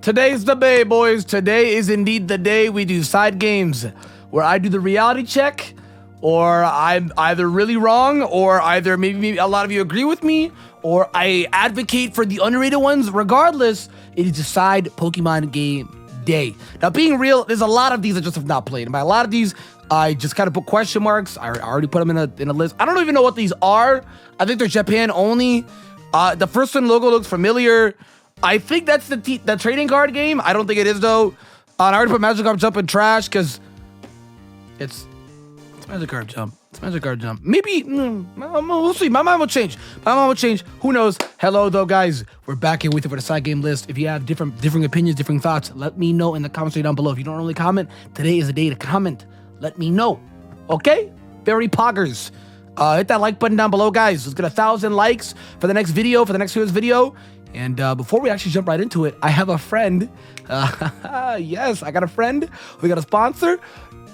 Today's the day, boys. Today is indeed the day we do side games where I do the reality check, or I'm either really wrong, or either maybe a lot of you agree with me, or I advocate for the underrated ones. Regardless, it is a side Pokemon game day. Now, being real, there's a lot of these I just have not played. And by a lot of these, I just kind of put question marks. I already put them in a list. I don't even know what these are. I think they're Japan only. The first one logo looks familiar. I think that's the trading card game. I don't think it is, though. I already put Magikarp Jump in trash because it's Magikarp Jump. It's Magikarp Jump. Maybe, we'll see. My mind will change. Who knows? Hello, though, guys. We're back here with you for the side game list. If you have different opinions, different thoughts, let me know in the comments down below. If you don't normally comment, today is the day to comment. Let me know. Okay? Very poggers. Hit that like button down below, guys. Let's get 1,000 likes for the next video, for the next video. And before we actually jump right into it, I have a friend. Yes, I got a friend. We got a sponsor.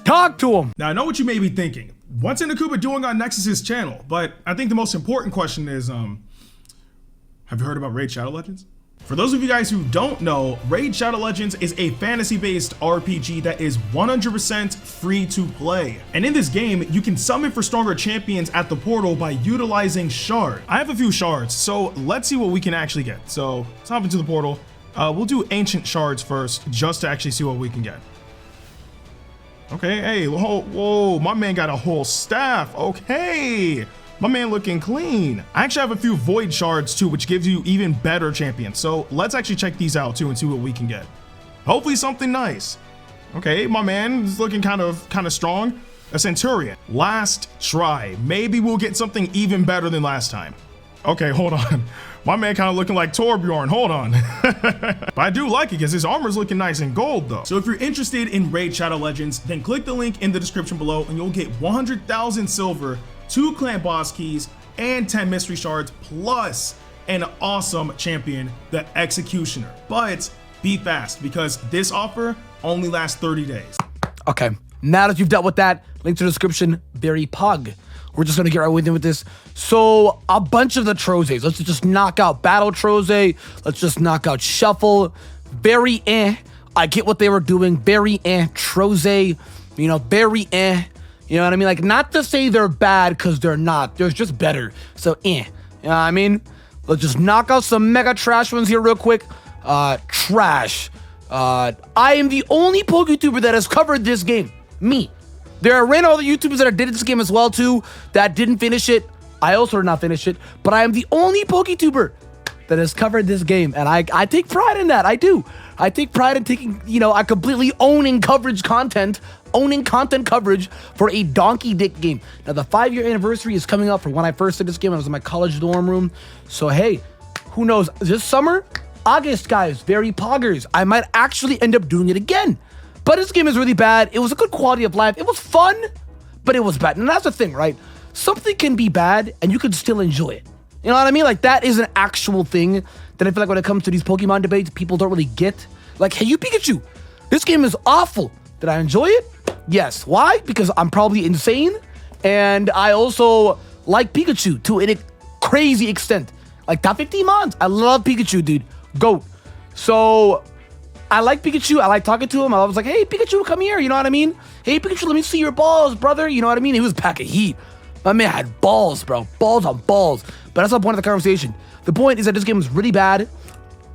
Talk to him. Now, I know what you may be thinking. What's Inakuba doing on Nexus's channel? But I think the most important question is, have you heard about Raid Shadow Legends? For those of you guys who don't know, Raid Shadow Legends is a fantasy-based RPG that is 100% free to play. And in this game, you can summon for stronger champions at the portal by utilizing shards. I have a few shards, so let's see what we can actually get. So let's hop into the portal. We'll do ancient shards first, just to actually see what we can get. Okay, hey, whoa, my man got a whole staff. Okay. My man looking clean. I actually have a few void shards too, which gives you even better champions. So let's actually check these out too and see what we can get. Hopefully something nice. Okay, my man is looking kind of strong. A Centurion. Last try. Maybe we'll get something even better than last time. Okay, hold on. My man kind of looking like Torbjorn. Hold on. But I do like it because his armor's looking nice in gold though. So if you're interested in Raid Shadow Legends, then click the link in the description below and you'll get 100,000 silver, 2 clan boss keys, and 10 mystery shards, plus an awesome champion, the Executioner. But be fast because this offer only lasts 30 days. Okay, now that you've dealt with that, link to the description, very pug. We're just gonna get right with this. So a bunch of the Trozes. Let's just knock out Battle Troze. Let's just knock out Shuffle. Very I get what they were doing. Very Troze. You know, very You know what I mean? Like, not to say they're bad, because they're not. They're just better. So, You know what I mean? Let's just knock out some mega trash ones here real quick. Trash. I am the only PokeTuber that has covered this game. Me. There are random other YouTubers that did this game as well, too, that didn't finish it. I also did not finish it. But I am the only PokeTuber that has covered this game. And I take pride in that. I do. I take pride in taking, you know, I completely owning content coverage for a donkey dick game. Now, the 5-year anniversary is coming up for when I first did this game. I was in my college dorm room. So, hey, who knows? This summer, August, guys, very poggers. I might actually end up doing it again. But this game is really bad. It was a good quality of life. It was fun, but it was bad. And that's the thing, right? Something can be bad, and you can still enjoy it. You know what I mean? Like, that is an actual thing that I feel like when it comes to these Pokemon debates, people don't really get. Like, hey, You Pikachu, this game is awful. Did I enjoy it? Yes. Why? Because I'm probably insane, and I also like Pikachu to a crazy extent. Like, top 15 mons. I love Pikachu, dude. GOAT. So, I like Pikachu. I like talking to him. I was like, hey, Pikachu, come here. You know what I mean? Hey, Pikachu, let me see your balls, brother. You know what I mean? He was a pack of heat. My man had balls, bro. Balls on balls. But that's not the point of the conversation. The point is that this game is really bad.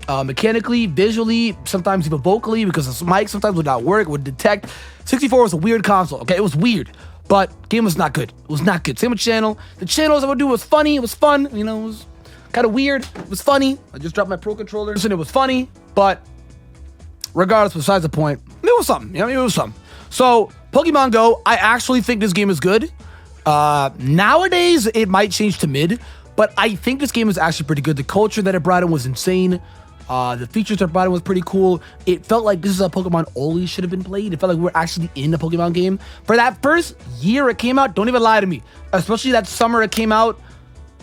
Mechanically, visually, sometimes even vocally, because the mic sometimes would not work, would detect. 64 was a weird console, okay? It was weird, but game was not good. It was not good. Same with channel. The channels I would do was funny. It was fun. You know, it was kind of weird. It was funny. I just dropped my Pro Controller, and it was funny, but regardless, besides the point, it was something. You know, it was something. So, Pokemon Go, I actually think this game is good. Nowadays, it might change to mid, but I think this game is actually pretty good. The culture that it brought in was insane. The features that it brought in was pretty cool. It felt like this is a Pokemon only should have been played. It felt like we were actually in a Pokemon game. For that first year it came out, don't even lie to me. Especially that summer it came out.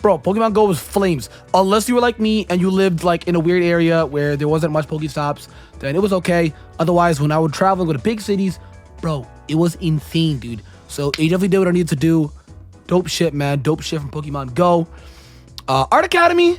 Bro, Pokemon Go was flames. Unless you were like me and you lived like in a weird area where there wasn't much Pokestops, then it was okay. Otherwise, when I would travel and go to big cities, bro, it was insane, dude. So it definitely did what I needed to do. Dope shit, man. Dope shit from Pokemon Go. Art Academy.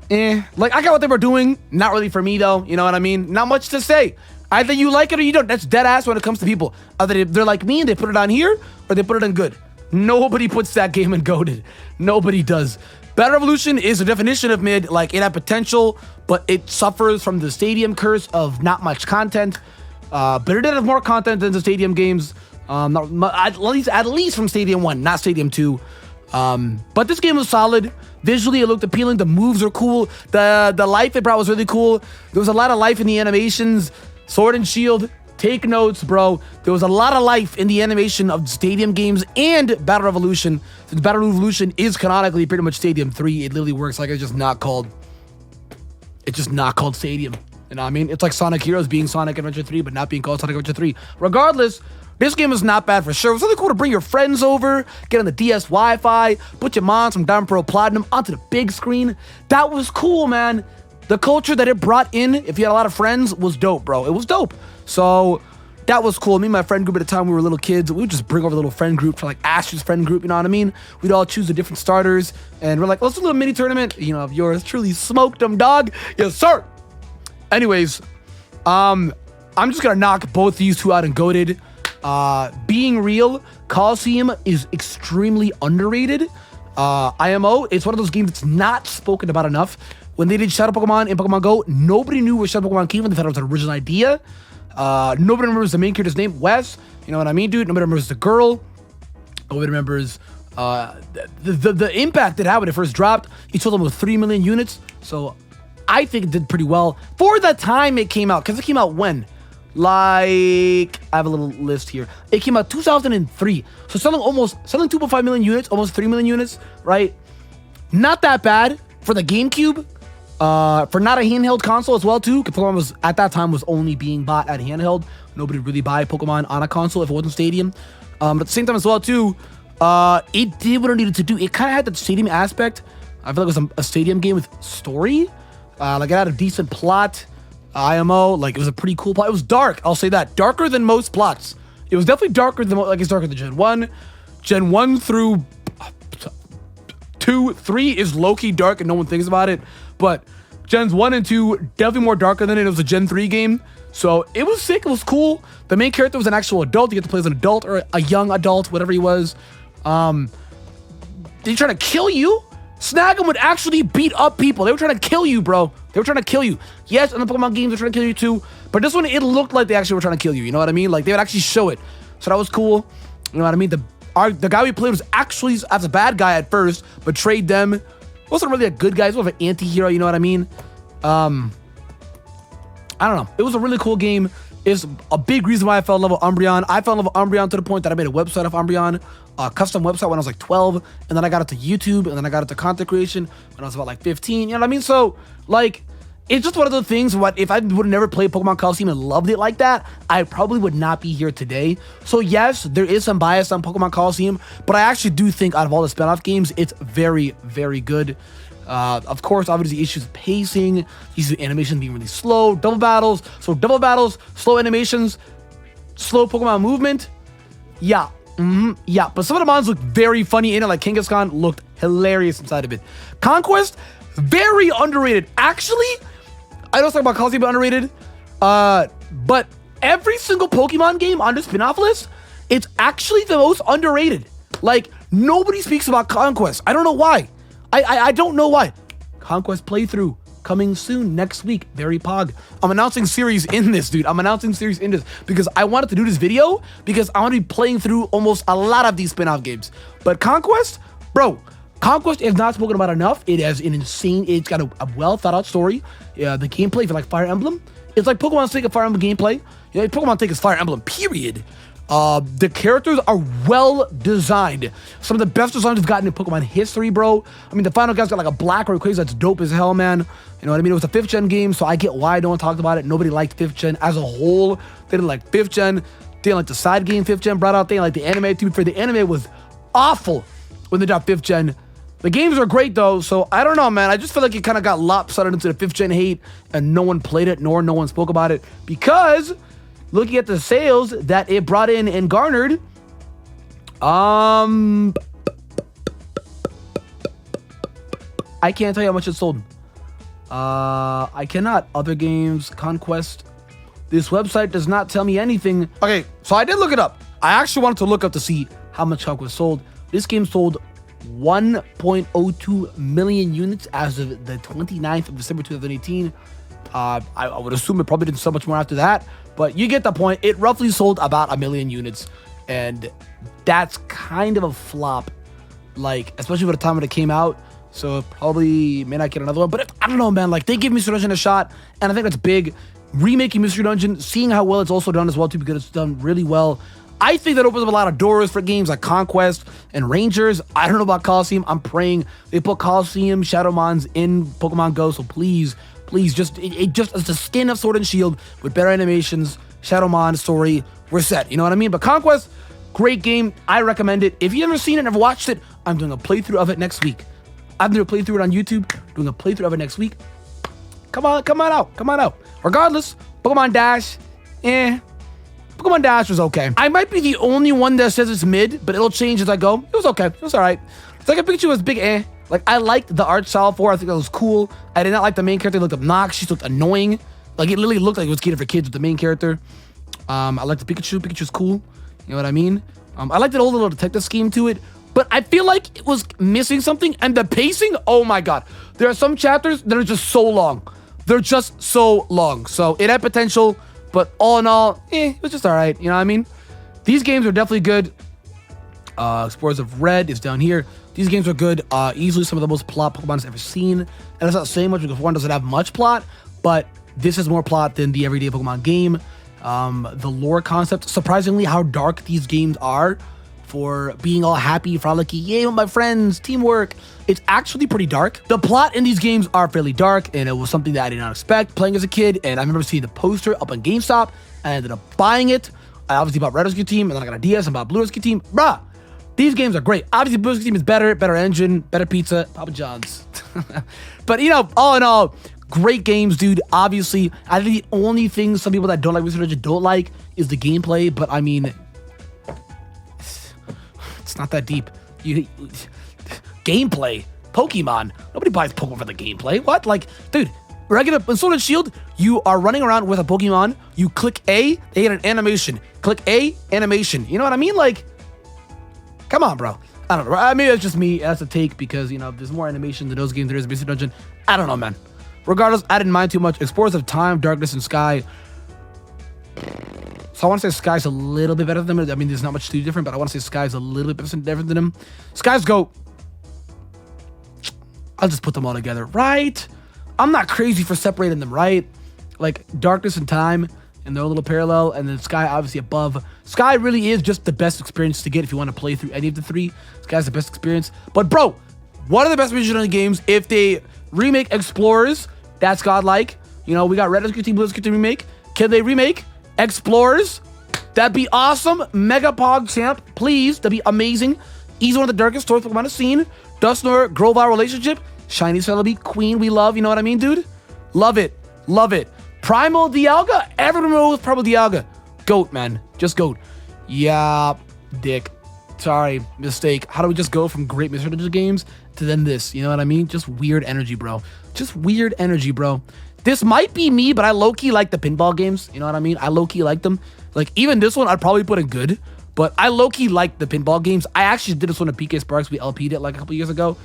Like, I got what they were doing. Not really for me, though. You know what I mean? Not much to say. Either you like it or you don't. That's dead ass when it comes to people. Either they're like me and they put it on here, or they put it in good. Nobody puts that game in goated. Nobody does. Battle Revolution is a definition of mid. Like, it had potential, but it suffers from the stadium curse of not much content. But it did have more content than the stadium games. At least from Stadium 1, not Stadium 2. But this game was solid. Visually, it looked appealing. The moves are cool. The life it brought was really cool. There was a lot of life in the animations. Sword and Shield, take notes, bro. There was a lot of life in the animation of Stadium games and Battle Revolution. Since Battle Revolution is canonically pretty much Stadium 3, it literally works like it's just not called Stadium. You know what I mean? It's like Sonic Heroes being Sonic Adventure 3, but not being called Sonic Adventure 3. Regardless, this game is not bad for sure. It was really cool to bring your friends over, get on the DS Wi-Fi, put your moms from Diamond Pearl Platinum onto the big screen. That was cool, man. The culture that it brought in, if you had a lot of friends, was dope, bro. It was dope. So that was cool. Me and my friend group at the time, we were little kids. We would just bring over a little friend group for like Ash's friend group, you know what I mean? We'd all choose the different starters, and we're like, let's do a little mini tournament. You know, if yours truly smoked them, dog. Yes, sir. Anyways, I'm just gonna knock both these two out and goated. Being real, Colosseum is extremely underrated. IMO, it's one of those games that's not spoken about enough. When they did Shadow Pokemon in Pokemon Go, nobody knew where Shadow Pokemon came from. They thought it was an original idea. Nobody remembers the main character's name, Wes. You know what I mean, dude? Nobody remembers the girl. Nobody remembers the impact it had when it first dropped. It sold almost 3 million units. So I think it did pretty well for the time it came out. Because it came out when? Like, I have a little list here. It came out 2003. So selling 2.5 million units, almost 3 million units, right? Not that bad for the GameCube. For not a handheld console as well too, because Pokemon was at that time was only being bought at handheld. Nobody really buy Pokemon on a console if it wasn't Stadium. But at the same time as well too, it did what it needed to do. It kind of had that Stadium aspect. I feel like it was a Stadium game with story. Like it had a decent plot. IMO, like it was a pretty cool plot. It was dark. I'll say that, darker than most plots. It was definitely darker than like it's darker than Gen 1. Gen 1 through 2, 3 is low-key dark and no one thinks about it. But Gens 1 and 2, definitely more darker than it. It was a Gen 3 game. So it was sick. It was cool. The main character was an actual adult. You get to play as an adult or a young adult, whatever he was. They trying to kill you? Snag'em would actually beat up people. They were trying to kill you, bro. They were trying to kill you. Yes, in the Pokemon games, they're trying to kill you too. But this one, it looked like they actually were trying to kill you. You know what I mean? Like, they would actually show it. So that was cool. You know what I mean? The guy we played was actually, as a bad guy at first, betrayed them. Wasn't really a good guy. He was more of an anti-hero, you know what I mean? I don't know. It was a really cool game. It's a big reason why I fell in love with Umbreon. I fell in love with Umbreon to the point that I made a website of Umbreon, a custom website when I was like 12, and then I got into YouTube, and then I got into content creation when I was about like 15, you know what I mean? So, like, it's just one of those things, what if I would have never played Pokemon Colosseum and loved it like that, I probably would not be here today. So yes, there is some bias on Pokemon Colosseum, but I actually do think out of all the spin-off games, it's very, very good. Of course, obviously issues with pacing, issues with animation being really slow, double battles, slow animations, slow Pokemon movement. Yeah, yeah, but some of the mons look very funny in it, like Kangaskhan looked hilarious inside of it. Conquest, very underrated. Actually, I don't talk about Colosseum being underrated, but every single Pokemon game on the spin-off list, it's actually the most underrated. Like, nobody speaks about Conquest. I don't know why. I don't know why. Conquest playthrough coming soon next week. Very pog. I'm announcing series in this, dude. I'm announcing series in this because I wanted to do this video because I want to be playing through almost a lot of these spin-off games. But Conquest, bro, Conquest is not spoken about enough. It has an insane, it's got a well thought out story. Yeah, the gameplay for like Fire Emblem, it's like Pokemon's take of Fire Emblem gameplay. Yeah, Pokemon take is Fire Emblem, period. The characters are well designed. Some of the best designs we've gotten in Pokemon history, bro. I mean, the final guy's got like a black Rayquaza that's dope as hell, man. You know what I mean? It was a 5th gen game, so I get why no one talked about it. Nobody liked 5th gen as a whole. They didn't like 5th gen. They didn't like the side game 5th gen brought out. They didn't like the anime. To be fair, the anime was awful when they dropped 5th gen. The games are great though, so I don't know, man. I just feel like it kind of got lopsided into the 5th gen hate, and no one played it, nor no one spoke about it because looking at the sales that it brought in and garnered, I can't tell you how much it sold. I cannot. Other games, Conquest. This website does not tell me anything. Okay, so I did look it up. I actually wanted to look up to see how much Conquest sold. This game sold 1.02 million units as of the 29th of December 2018. I would assume it probably didn't sell much more after that, but you get the point. It roughly sold about 1 million units, and that's kind of a flop, like, especially for the time when it came out. So probably may not get another one, but I don't know, man. Like, they give Mystery Dungeon a shot, and I think that's big. Remaking Mystery Dungeon, seeing how well it's also done as well too, because it's done really well. I think that opens up a lot of doors for games like Conquest and Rangers. I don't know about Colosseum. I'm praying they put Colosseum, Shadowmons in Pokemon Go. So please, just it just as the skin of Sword and Shield with better animations, Shadowmon story, we're set. You know what I mean? But Conquest, great game. I recommend it. If you've never seen it, never watched it, I'm doing a playthrough of it next week. I'm doing a playthrough it on YouTube. Doing a playthrough of it next week. Come on out. Regardless, Pokemon Dash, Pokemon Dash was okay. I might be the only one that says it's mid, but it'll change as I go. It was okay. It was all right. Second Pikachu was big Like, I liked the art style for it. I think that was cool. I did not like the main character. It looked obnoxious. It looked annoying. Like, it literally looked like it was catered for kids with the main character. I liked the Pikachu. Pikachu's cool. You know what I mean? I liked the old little detective scheme to it. But I feel like it was missing something. And the pacing, oh my God. There are some chapters that are just so long. They're just so long. So it had potential, but all in all, it was just all right. You know what I mean? These games are definitely good. Explorers of Red is down here. These games are good. Easily some of the most plot Pokemon I've ever seen. And that's not saying much because one doesn't have much plot, but this has more plot than the everyday Pokemon game. The lore concept, surprisingly how dark these games are for being all happy, frolicky, yay with my friends, teamwork. It's actually pretty dark. The plot in these games are fairly dark, and it was something that I did not expect playing as a kid. And I remember seeing the poster up on GameStop, and I ended up buying it. I obviously bought Red Rescue Team, and then I got a DS and bought Blue Rescue Team. Bruh, these games are great. Obviously, Blue Rescue Team is better engine, better pizza, Papa John's. But, you know, all in all, great games, dude. Obviously, I think the only thing some people that don't like Mystery Dungeon don't like is the gameplay, but I mean, it's not that deep. Gameplay, Pokemon. Nobody buys Pokemon for the gameplay. What? Like, dude, regular in Sword and Shield, you are running around with a Pokemon. You click A, they get an animation. Click A, animation. You know what I mean? Like, come on, bro. I don't know. I mean, it's just me. That's a take because, you know, there's more animation than those games there is in Mystery Dungeon. I don't know, man. Regardless, I didn't mind too much. Explorers of Time, Darkness, and Sky. So I want to say Sky's a little bit better than them. I mean, there's not much too different, but I want to say Sky's a little bit different than them. Sky's GOAT. I'll just put them all together, right? I'm not crazy for separating them, right? Like, Darkness and Time, and they're a little parallel, and then Sky obviously above. Sky really is just the best experience to get if you want to play through any of the three. Sky's the best experience. But, bro, one of the best Mystery games, if they remake Explorers, that's godlike. You know, we got Red Rescue Team, Blue Rescue Team remake. Can they remake Explorers? That'd be awesome. Mega Pog Champ, please. That'd be amazing. He's one of the darkest toys Pokemon have seen. Dusknoir, Grovyle relationship. Shiny Celebi, Queen, we love. You know what I mean, dude? Love it. Love it. Primal Dialga. Everyone knows Primal Dialga. GOAT, man. Just GOAT. Yeah, dick. Sorry, mistake. How do we just go from great Mystery Dungeon games to then this? You know what I mean? Just weird energy, bro. Just weird energy, bro. This might be me, but I low-key like the pinball games. You know what I mean? I low-key like them. Like, even this one, I'd probably put in good. But I low-key like the pinball games. I actually did this one at PK Sparks. We LP'd it like a couple years ago.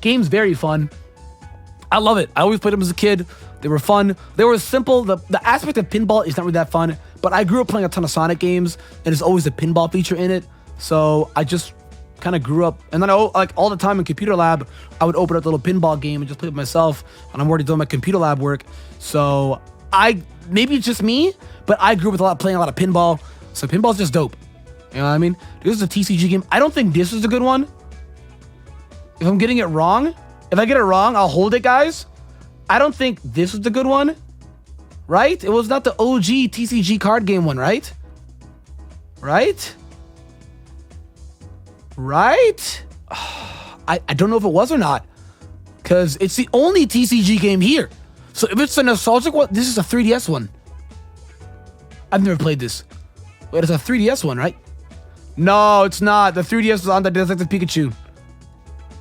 Game's very fun. I love it. I always played them as a kid. They were fun. They were simple. The aspect of pinball is not really that fun. But I grew up playing a ton of Sonic games. And there's always a pinball feature in it. So I just kind of grew up. And then like all the time in computer lab, I would open up the little pinball game and just play with myself. And I'm already doing my computer lab work. So maybe it's just me, but I grew up with playing a lot of pinball. So pinball's just dope. You know what I mean? This is a TCG game. I don't think this is a good one. If I'm getting it wrong, if I get it wrong, I'll hold it, guys. I don't think this is the good one. Right? It was not the OG TCG card game one, right? Right? Right? I don't know if it was or not. Because it's the only TCG game here. So if it's a nostalgic one, this is a 3DS one. I've never played this. Wait, it's a 3DS one, right? No, it's not. The 3DS is on the Detective Pikachu.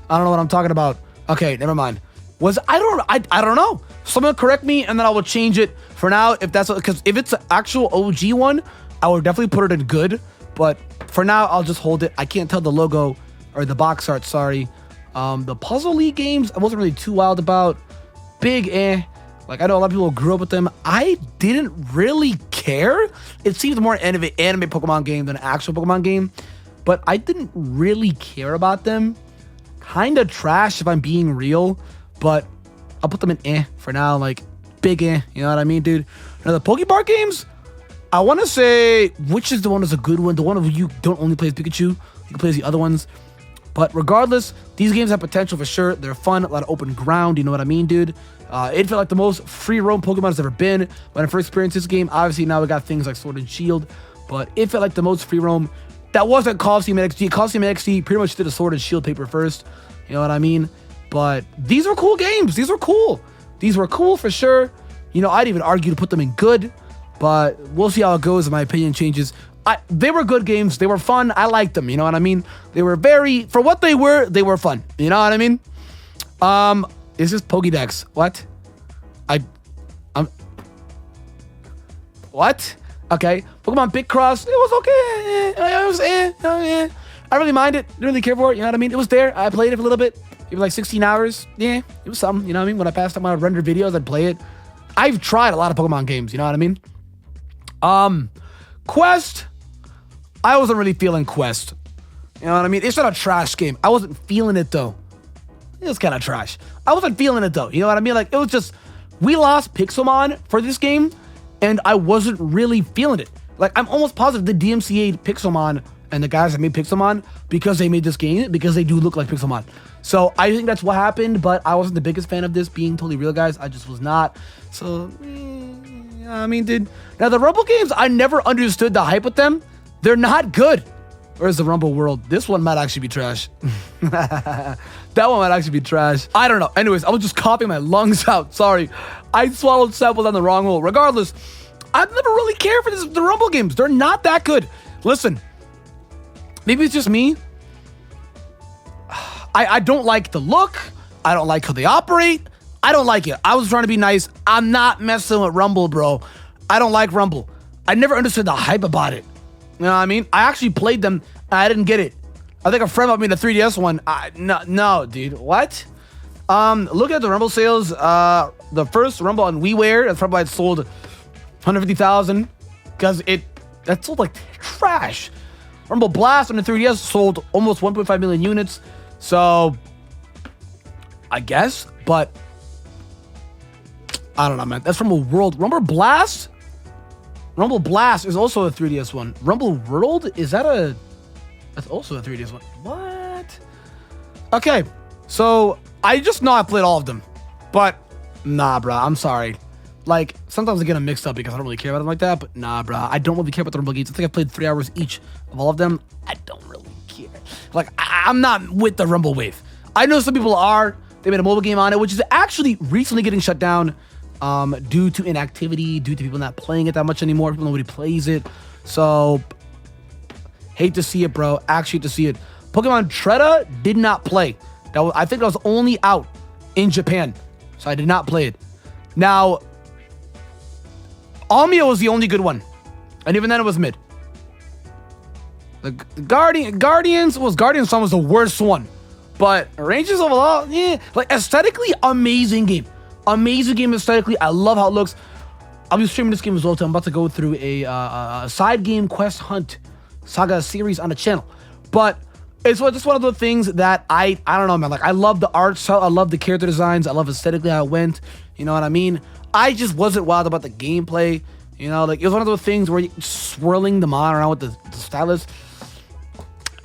I don't know what I'm talking about. Okay, never mind. I don't know. Someone correct me, and then I will change it for now if that's because if it's an actual OG one, I would definitely put it in good. But for now, I'll just hold it. I can't tell the logo or the box art. Sorry. The Puzzle League games, I wasn't really too wild about. Big Like, I know a lot of people grew up with them. I didn't really care. It seems more anime Pokemon game than an actual Pokemon game. But I didn't really care about them. Kind of trash if I'm being real. But I'll put them in for now. Like, big you know what I mean, dude? Now, the PokePark games, I want to say, which is the one that's a good one? The one where you don't only play as Pikachu. You can play as the other ones. But regardless, these games have potential for sure. They're fun, a lot of open ground. You know what I mean, dude? It felt like the most free roam Pokemon has ever been. When I first experienced this game, obviously now we got things like Sword and Shield. But it felt like the most free roam. That wasn't Colosseum NXT. Colosseum NXT pretty much did a Sword and Shield paper first. You know what I mean? But these were cool games. These were cool. These were cool for sure. You know, I'd even argue to put them in good. But we'll see how it goes if my opinion changes. They were good games. They were fun. I liked them. You know what I mean? They were for what they were fun. You know what I mean? Is this Pokédex? What? What? Okay. Pokemon Picross. It was okay. It was I don't really mind it. Didn't really care for it. You know what I mean? It was there. I played it for a little bit. It was like 16 hours. Yeah, it was something. You know what I mean? When I passed time, I would render videos. I'd play it. I've tried a lot of Pokemon games. You know what I mean? Quest. I wasn't really feeling Quest. You know what I mean? It's not a trash game. I wasn't feeling it though. It was kind of trash. I wasn't feeling it though. You know what I mean? Like, it was just, we lost Pixelmon for this game, and I wasn't really feeling it. Like, I'm almost positive the DMCA'd Pixelmon and the guys that made Pixelmon because they made this game, because they do look like Pixelmon. So I think that's what happened, but I wasn't the biggest fan of this, being totally real, guys. I just was not. So, I mean, dude. Now, the Rumble games, I never understood the hype with them. They're not good. Where's the Rumble World? This one might actually be trash. That one might actually be trash. I don't know. Anyways, I was just coughing my lungs out. Sorry. I swallowed samples on the wrong hole. Regardless, I've never really cared for the Rumble games. They're not that good. Listen, maybe it's just me. I don't like the look. I don't like how they operate. I don't like it. I was trying to be nice. I'm not messing with Rumble, bro. I don't like Rumble. I never understood the hype about it. You know what I mean? I actually played them, and I didn't get it. I think a friend bought me the 3DS one. No, dude. What? Look at the Rumble sales. The first Rumble on WiiWare, that's probably it sold 150,000 because that sold like trash. Rumble Blast on the 3DS sold almost 1.5 million units. So, I guess, but I don't know, man. That's Rumble World. Rumble Blast is also a 3DS one. Rumble World, that's also a 3DS one. What? Okay, so I just know I played all of them, but nah, bro, I'm sorry. Like, sometimes I get them mixed up because I don't really care about them like that, but nah, bro, I don't really care about the Rumble games. I think I played 3 hours each of all of them. I don't really care. Like, I'm not with the Rumble wave. I know some people are. They made a mobile game on it, which is actually recently getting shut down due to inactivity, due to people not playing it that much anymore. Nobody plays it. So, hate to see it, bro. Actually hate to see it. Pokemon Treta did not play. I think that was only out in Japan. So I did not play it. Now, Almia was the only good one. And even then it was mid. The Guardians Sun was the worst one. But Rangers overall, yeah. Like, aesthetically, amazing game. Amazing game aesthetically. I love how it looks. I'll be streaming this game as well, too. I'm about to go through a side game quest hunt saga series on the channel. But it's just one of those things that I don't know, man. Like, I love the art style. I love the character designs. I love aesthetically how it went. You know what I mean? I just wasn't wild about the gameplay. You know, like, it was one of those things where you're swirling the mon around with the stylus.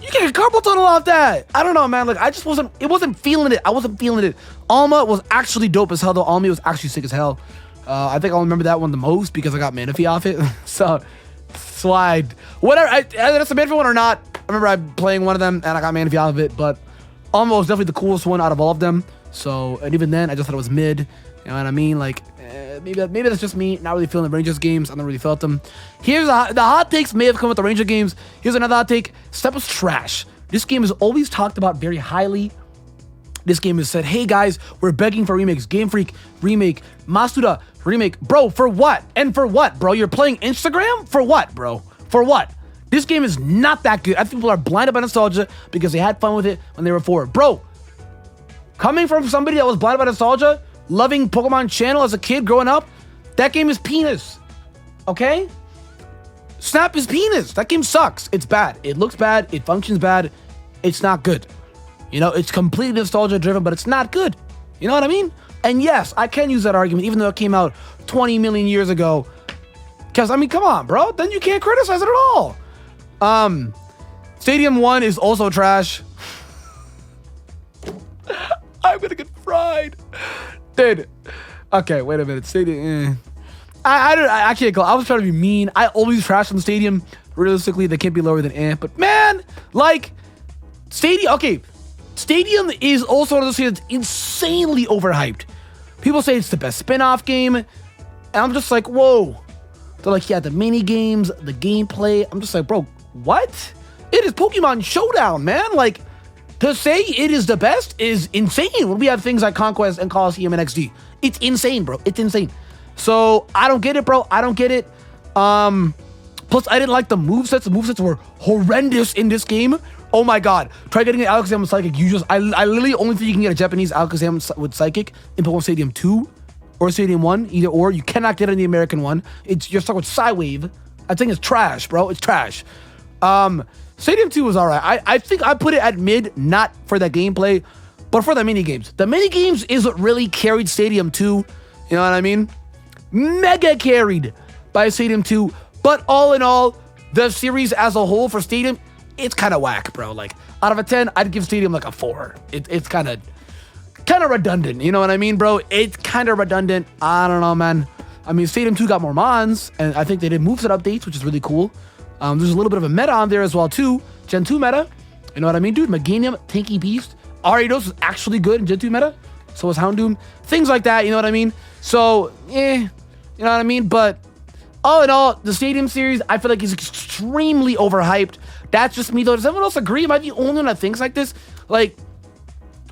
You get a carpal tunnel off that. I don't know, man. Like, I just wasn't feeling it. I wasn't feeling it. Alma was actually dope as hell, though. Alma was actually sick as hell. I think I'll remember that one the most because I got Manaphy off it. so whatever. That's a Manaphy one or not. I remember I playing one of them and I got Manaphy out of it, but Alma was definitely the coolest one out of all of them. So, and even then, I just thought it was mid. You know what I mean? Like, maybe that's just me not really feeling the Rangers games. I never really felt them. Here's the hot takes may have come with the Ranger games. Here's another hot take. Step was trash. This game is always talked about very highly. This game has said, hey guys, we're begging for remakes. Game Freak, remake. Masuda, remake. Bro, for what? And for what, bro? You're playing Instagram? For what, bro? For what? This game is not that good. I think people are blinded by nostalgia because they had fun with it when they were 4. Bro, coming from somebody that was blinded by nostalgia, loving Pokemon Channel as a kid growing up, that game is penis. Okay? Snap is penis. That game sucks. It's bad. It looks bad. It functions bad. It's not good. You know, it's completely nostalgia driven, but it's not good. You know what I mean? And yes, I can use that argument, even though it came out 20 million years ago. Because, I mean, come on, bro. Then you can't criticize it at all. Stadium 1 is also trash. I'm gonna get fried. Dude. Okay, wait a minute. Stadium... I can't go. I was trying to be mean. I always trash on Stadium. Realistically, they can't be lower than But man, like, Stadium... Okay, Stadium is also one of those games that's insanely overhyped. People say it's the best spin-off game. And I'm just like, whoa. They're like, yeah, the mini games, the gameplay. I'm just like, bro, what? It is Pokemon Showdown, man. Like, to say it is the best is insane when we have things like Conquest and Colosseum and XD. It's insane, bro. It's insane. So, I don't get it, bro. I don't get it. Plus, I didn't like the movesets. The movesets were horrendous in this game. Oh my god. Try getting an Alakazam with Psychic. I literally only think you can get a Japanese Alakazam with Psychic in Pokemon Stadium 2 or Stadium 1, either or. You cannot get it in the American one. You're stuck with Psywave. I think it's trash, bro. It's trash. Stadium 2 was alright. I think I put it at mid, not for the gameplay, but for the mini games. The mini games is what really carried Stadium 2. You know what I mean? Mega carried by Stadium 2. But all in all, the series as a whole for Stadium, it's kind of whack, bro. Like, out of a 10, I'd give Stadium like a 4. It's kind of redundant. You know what I mean, bro? It's kind of redundant. I don't know, man. I mean, Stadium 2 got more mons, and I think they did moveset updates, which is really cool. There's a little bit of a meta on there as well, too. Gen 2 meta. You know what I mean, dude? Meganium, Tanky Beast. Ariados is actually good in Gen 2 meta. So is Houndoom. Things like that, you know what I mean? So, you know what I mean? But all in all, the Stadium series, I feel like is extremely overhyped. That's just me, though. Does everyone else agree? Am I the only one that thinks like this? Like,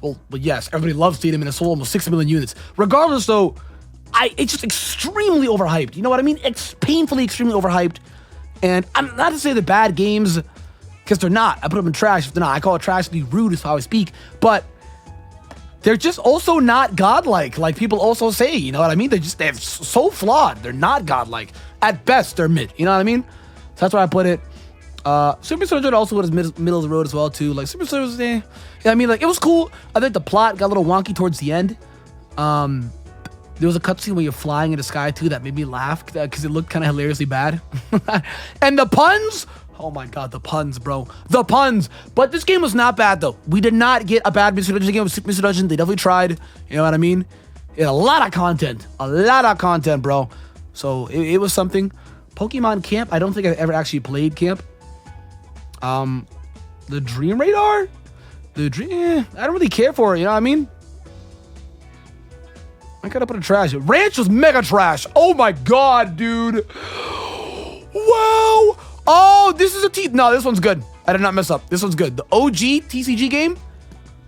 well, yes, everybody loves Stadium and it sold almost 6 million units. Regardless, though, it's just extremely overhyped. You know what I mean? It's painfully extremely overhyped. And I'm not to say they're bad games, because they're not. I put them in trash if they're not. I call it trash to be rude is how I speak. But they're just also not godlike, like people also say. You know what I mean? They're so flawed. They're not godlike. At best, they're mid. You know what I mean? So that's where I put it. Super Soldier also was middle of the road as well, too. Like, Super Soldier was, yeah, I mean, like, it was cool. I think the plot got a little wonky towards the end. There was a cutscene where you're flying in the sky, too, that made me laugh because it looked kind of hilariously bad. And the puns? Oh, my God, the puns, bro. The puns. But this game was not bad, though. We did not get a bad Mr. Dungeon game with Mr. Dungeon. They definitely tried. You know what I mean? It had a lot of content. A lot of content, bro. So, it was something. Pokemon Camp, I don't think I've ever actually played Camp. The Dream Radar? I don't really care for it, you know what I mean? I gotta put it in trash. Ranch was mega trash. Oh my god, dude. Wow. Oh, this is no, this one's good. I did not mess up. This one's good. The OG TCG game,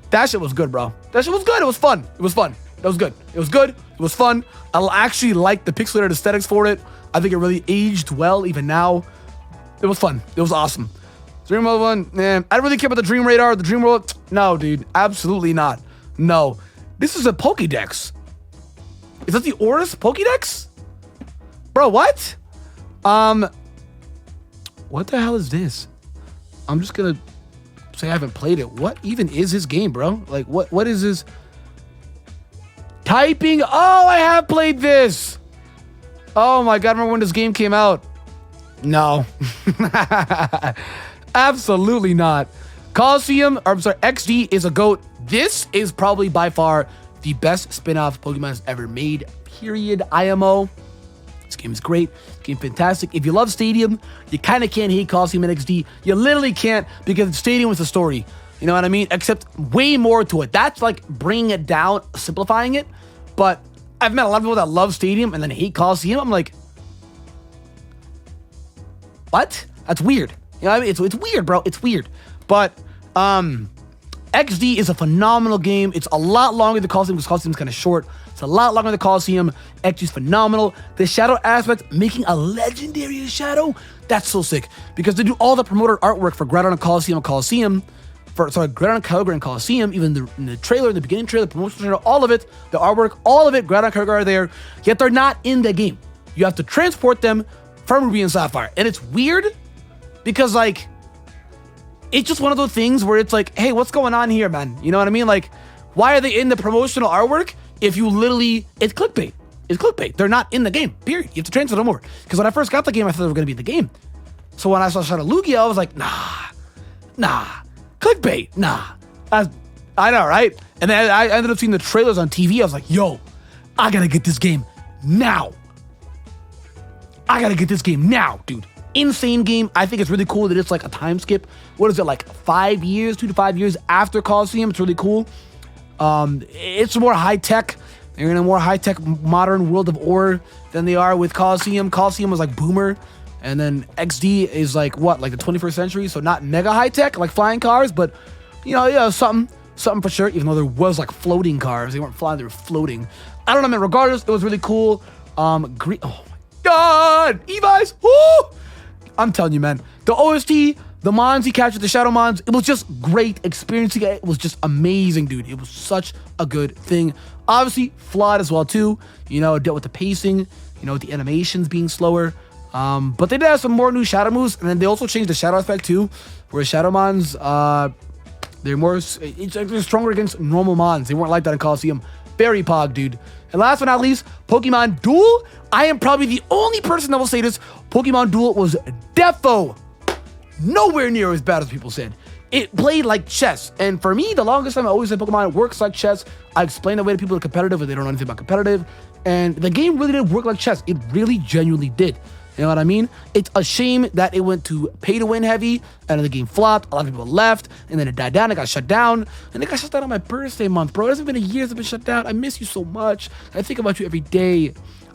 that shit was good, bro. That shit was good. It was fun. It was fun. That was good. It was good. It was fun. I actually like the pixelated aesthetics for it. I think it really aged well even now. It was fun. It was awesome. Dream World 1, man. I don't really care about the Dream Radar, the Dream World. No, dude. Absolutely not. No. This is a Pokédex. Is that the Oris Pokédex? Bro, what? What the hell is this? I'm just gonna say I haven't played it. What even is this game, bro? Like, what is this? Typing. Oh, I have played this. Oh my god, I remember when this game came out. No. Absolutely not. Colosseum, or I'm sorry, XD is a GOAT. This is probably by far the best spin-off Pokemon ever made, period. IMO. This game is great. This game fantastic. If you love Stadium, you kind of can't hate Colosseum and XD. You literally can't, because Stadium was a story. You know what I mean? Except way more to it. That's like bringing it down, simplifying it. But I've met a lot of people that love Stadium and then hate Colosseum. I'm like, what? That's weird. You know what I mean? It's weird, bro. It's weird. But XD is a phenomenal game. It's a lot longer than Colosseum because Colosseum's kind of short. It's a lot longer than Colosseum. XD is phenomenal. The shadow aspect, making a legendary shadow, that's so sick. Because they do all the promoter artwork for Groudon and Colosseum, Groudon and Kyogre and Colosseum, even in the trailer, in the beginning trailer, the promotional trailer, all of it, the artwork, all of it, Groudon and Kyogre are there, yet they're not in the game. You have to transport them from Ruby and Sapphire. And it's weird because, like, it's just one of those things where it's like, hey, what's going on here, man? You know what I mean? Like, why are they in the promotional artwork if you literally, it's clickbait. It's clickbait. They're not in the game, period. You have to transfer them over. Because when I first got the game, I thought they were going to be in the game. So when I saw Shadow Lugia, I was like, nah, clickbait, nah. I know, right? And then I ended up seeing the trailers on TV. I was like, yo, I got to get this game now. I got to get this game now, dude. Insane game. I think it's really cool that it's like a time skip. What is it, like 5 years, 2 to 5 years after Colosseum? It's really cool. It's more high tech. They're in a more high tech, modern world of Ore than they are with Colosseum. Colosseum was like boomer, and then XD is like what, like the 21st century. So not mega high tech like flying cars, but you know, yeah, something for sure. Even though there was like floating cars, they weren't flying, they were floating. I don't know, man. Regardless, it was really cool. Oh my God, Evi's. Woo! I'm telling you, man, the OST, the mons he captured, the shadow mons, it was just great experiencing it. It was just amazing, dude. It was such a good thing. Obviously, flawed as well, too. You know, dealt with the pacing, you know, the animations being slower. But they did have some more new shadow moves, and then they also changed the shadow effect, too, where shadow mons, they're stronger against normal mons. They weren't like that in Colosseum. Very pog, dude. And last but not least, Pokemon Duel. I am probably the only person that will say this. Pokemon Duel was defo nowhere near as bad as people said. It played like chess. And for me, the longest time I always said Pokemon works like chess. I explain the way to people that are competitive, but they don't know anything about competitive. And the game really did work like chess. It really genuinely did. You know what I mean? It's a shame that it went to pay to win heavy and the game flopped. A lot of people left and then it died down. It got shut down. And it got shut down on my birthday month, bro. It hasn't been a year since it's been shut down. I miss you so much. I think about you every day.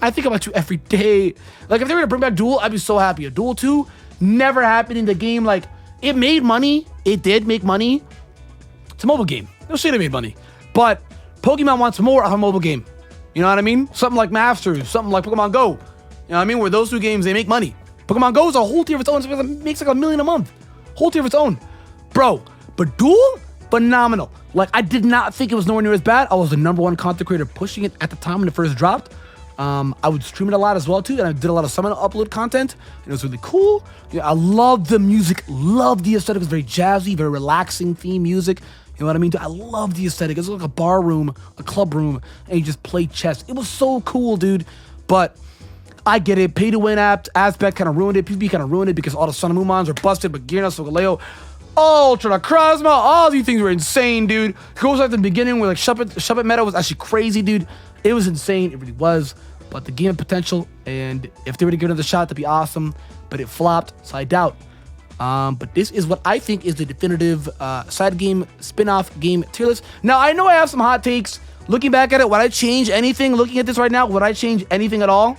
Like, if they were to bring back Duel, I'd be so happy. A Duel 2 never happened in the game. Like, it made money. It did make money. It's a mobile game. No shit, it made money. But Pokemon wants more of a mobile game. You know what I mean? Something like Masters, something like Pokemon Go. You know what I mean? Where those two games, they make money. Pokemon Go is a whole tier of its own. It makes like $1 million a month. Whole tier of its own. Bro, but Duel, phenomenal. Like, I did not think it was nowhere near as bad. I was the #1 content creator pushing it at the time when it first dropped. I would stream it a lot as well, too. And I did a lot of summon upload content. And it was really cool. Yeah, I love the music. Love the aesthetic. It's very jazzy, very relaxing theme music. You know what I mean? Dude, I love the aesthetic. It's like a bar room, a club room, and you just play chess. It was so cool, dude. But I get it. Pay to win aspect kind of ruined it. PvP kind of ruined it because all the Sun and Moon mons are busted. But Gyarados, Solgaleo, Ultra Necrozma, all these things were insane, dude. It goes like the beginning where like Shuppet meta was actually crazy, dude. It was insane. It really was. But the game had potential, and if they were to give it another shot, that'd be awesome. But it flopped, so I doubt. But this is what I think is the definitive side game, spin-off game tier list. Now, I know I have some hot takes. Looking back at it, would I change anything? Looking at this right now, would I change anything at all?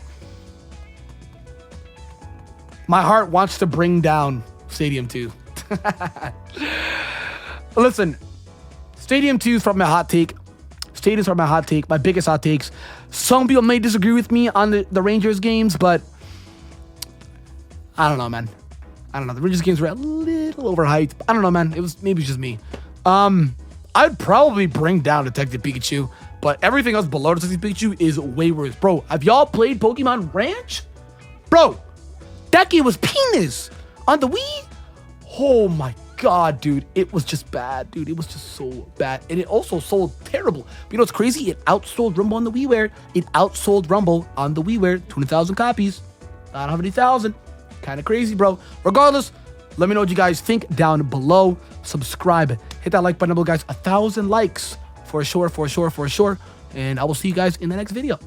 My heart wants to bring down Stadium 2. Listen, Stadium 2 is from my hot take. Stadium's from my hot take, my biggest hot takes. Some people may disagree with me on the Rangers games, but I don't know, man. I don't know. The Rangers games were a little overhyped. I don't know, man. Maybe it's just me. I'd probably bring down Detective Pikachu, but everything else below Detective Pikachu is way worse. Bro, have y'all played Pokemon Ranch? Bro, that game was penis on the Wii. Oh my God, dude. It was just bad, dude. It was just so bad. And it also sold terrible. But you know what's crazy? It outsold Rumble on the WiiWare. It outsold Rumble on the WiiWare. 20,000 copies. Not 100,000. Kind of crazy, bro. Regardless, let me know what you guys think down below. Subscribe. Hit that like button below, guys. 1,000 likes for sure. And I will see you guys in the next video.